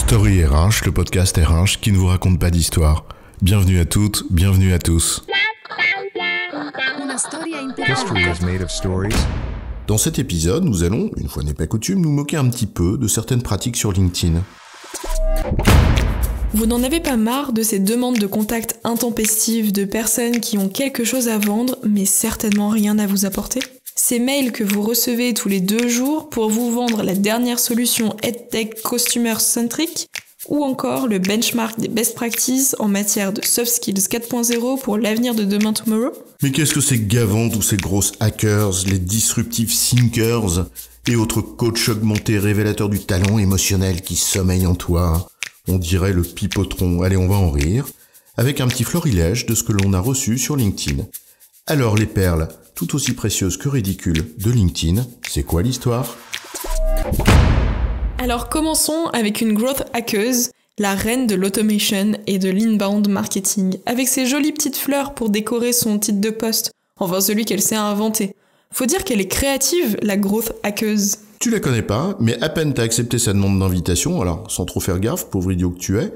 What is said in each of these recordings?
Story RH, le podcast RH qui ne vous raconte pas d'histoire. Bienvenue à toutes, bienvenue à tous. History is made of stories. Dans cet épisode, nous allons, une fois n'est pas coutume, nous moquer un petit peu de certaines pratiques sur LinkedIn. Vous n'en avez pas marre de ces demandes de contact intempestives de personnes qui ont quelque chose à vendre, mais certainement rien à vous apporter ? Ces mails que vous recevez tous les 2 jours pour vous vendre la dernière solution EdTech Customer Centric, ou encore le benchmark des best practices en matière de soft skills 4.0 pour l'avenir de demain tomorrow ? Mais qu'est-ce que c'est gavant tous ces grosses hackers, les disruptive thinkers et autres coachs augmentés révélateurs du talent émotionnel qui sommeille en toi ? On dirait le pipotron, allez on va en rire, avec un petit florilège de ce que l'on a reçu sur LinkedIn. Alors les perles, tout aussi précieuses que ridicules, de LinkedIn, c'est quoi l'histoire ? Alors commençons avec une growth hackeuse, la reine de l'automation et de l'inbound marketing, avec ses jolies petites fleurs pour décorer son titre de poste, enfin celui qu'elle s'est inventé. Faut dire qu'elle est créative, la growth hackeuse. Tu la connais pas, mais à peine t'as accepté sa demande d'invitation, alors sans trop faire gaffe, pauvre idiot que tu es,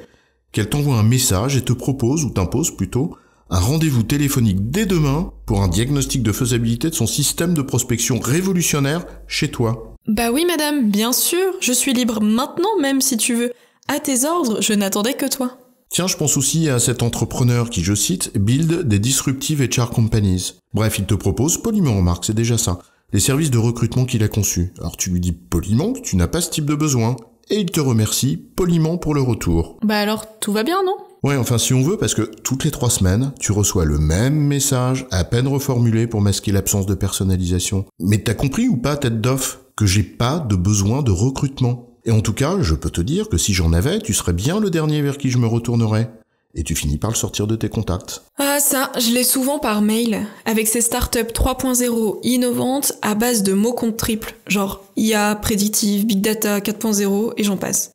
qu'elle t'envoie un message et te propose, ou t'impose plutôt, un rendez-vous téléphonique dès demain pour un diagnostic de faisabilité de son système de prospection révolutionnaire chez toi. Bah oui madame, bien sûr, je suis libre maintenant même si tu veux. À tes ordres, je n'attendais que toi. Tiens, je pense aussi à cet entrepreneur qui, je cite, build des disruptive HR companies. Bref, il te propose, poliment remarque, c'est déjà ça, les services de recrutement qu'il a conçus. Alors tu lui dis poliment que tu n'as pas ce type de besoin, et il te remercie poliment pour le retour. Bah alors, tout va bien, non ? Ouais, enfin si on veut, parce que toutes les 3 semaines, tu reçois le même message, à peine reformulé pour masquer l'absence de personnalisation. Mais t'as compris ou pas, tête d'off, que j'ai pas de besoin de recrutement ? Et en tout cas, je peux te dire que si j'en avais, tu serais bien le dernier vers qui je me retournerais. Et tu finis par le sortir de tes contacts. Ah ça, je l'ai souvent par mail, avec ces startups 3.0 innovantes à base de mots compte triples, genre IA, prédictive, big data 4.0 et j'en passe.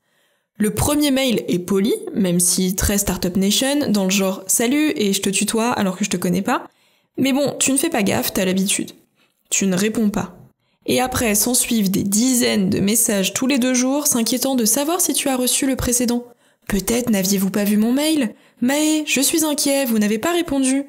Le premier mail est poli, même si très Startup Nation, dans le genre « Salut » et je te tutoie alors que je te connais pas. Mais bon, tu ne fais pas gaffe, t'as l'habitude. Tu ne réponds pas. Et après s'ensuivent des dizaines de messages tous les 2 jours s'inquiétant de savoir si tu as reçu le précédent. Peut-être n'aviez-vous pas vu mon mail ? Maë, je suis inquiet, vous n'avez pas répondu.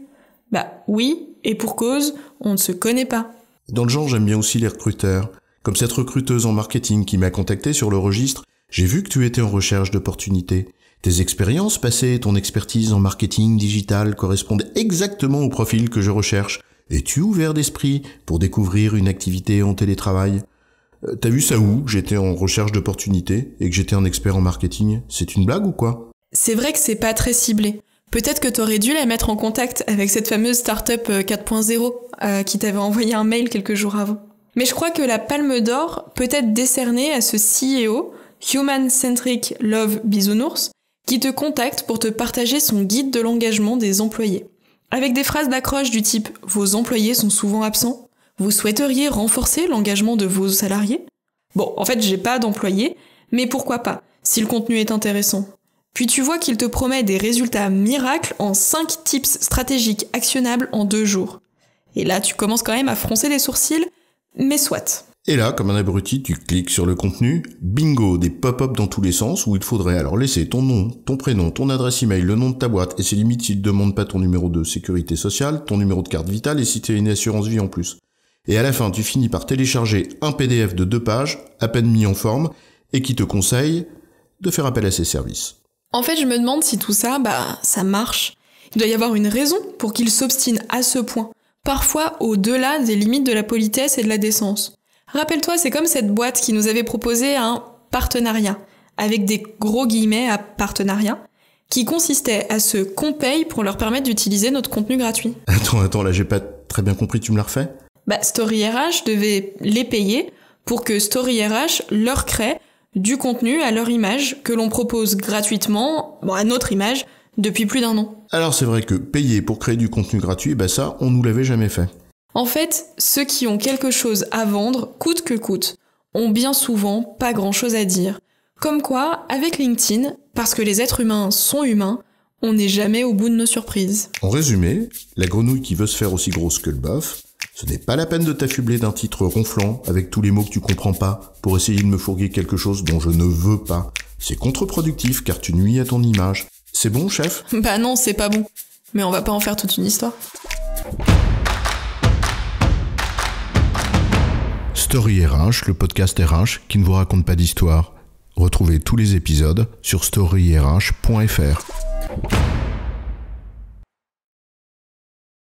Bah oui, et pour cause, on ne se connaît pas. Dans le genre, j'aime bien aussi les recruteurs. Comme cette recruteuse en marketing qui m'a contacté sur le registre. J'ai vu que tu étais en recherche d'opportunités. Tes expériences passées et ton expertise en marketing digital correspondent exactement au profil que je recherche. Es-tu ouvert d'esprit pour découvrir une activité en télétravail ? T'as vu ça où ? J'étais en recherche d'opportunités et que j'étais un expert en marketing. C'est une blague ou quoi ? C'est vrai que c'est pas très ciblé. Peut-être que t'aurais dû la mettre en contact avec cette fameuse startup 4.0 qui t'avait envoyé un mail quelques jours avant. Mais je crois que la palme d'or peut être décernée à ce CEO, Human Centric Love Bisounours, qui te contacte pour te partager son guide de l'engagement des employés. Avec des phrases d'accroche du type « Vos employés sont souvent absents »,« Vous souhaiteriez renforcer l'engagement de vos salariés ?» Bon, en fait, j'ai pas d'employés, mais pourquoi pas, si le contenu est intéressant. Puis tu vois qu'il te promet des résultats miracles en 5 tips stratégiques actionnables en 2 jours. Et là, tu commences quand même à froncer les sourcils, mais soit. Et là, comme un abruti, tu cliques sur le contenu, bingo, des pop-up dans tous les sens où il faudrait alors laisser ton nom, ton prénom, ton adresse email, le nom de ta boîte, et c'est limite s'il ne demande pas ton numéro de sécurité sociale, ton numéro de carte vitale et si tu as une assurance vie en plus. Et à la fin, tu finis par télécharger un PDF de 2 pages, à peine mis en forme, et qui te conseille de faire appel à ses services. En fait, je me demande si tout ça, ça marche. Il doit y avoir une raison pour qu'il s'obstine à ce point, parfois au-delà des limites de la politesse et de la décence. Rappelle-toi, c'est comme cette boîte qui nous avait proposé un partenariat, avec des gros guillemets à partenariat, qui consistait à ce qu'on paye pour leur permettre d'utiliser notre contenu gratuit. Attends, là j'ai pas très bien compris, tu me la refais ? Story RH devait les payer pour que Story RH leur crée du contenu à leur image que l'on propose gratuitement, à notre image, depuis plus d'1 an. Alors c'est vrai que payer pour créer du contenu gratuit, ça, on nous l'avait jamais fait. En fait, ceux qui ont quelque chose à vendre, coûte que coûte, ont bien souvent pas grand-chose à dire. Comme quoi, avec LinkedIn, parce que les êtres humains sont humains, on n'est jamais au bout de nos surprises. En résumé, la grenouille qui veut se faire aussi grosse que le bœuf, ce n'est pas la peine de t'affubler d'un titre ronflant avec tous les mots que tu comprends pas pour essayer de me fourguer quelque chose dont je ne veux pas. C'est contre-productif car tu nuis à ton image. C'est bon, chef ? Bah non, c'est pas bon. Mais on va pas en faire toute une histoire. Story RH, le podcast RH qui ne vous raconte pas d'histoire. Retrouvez tous les épisodes sur storyrh.fr.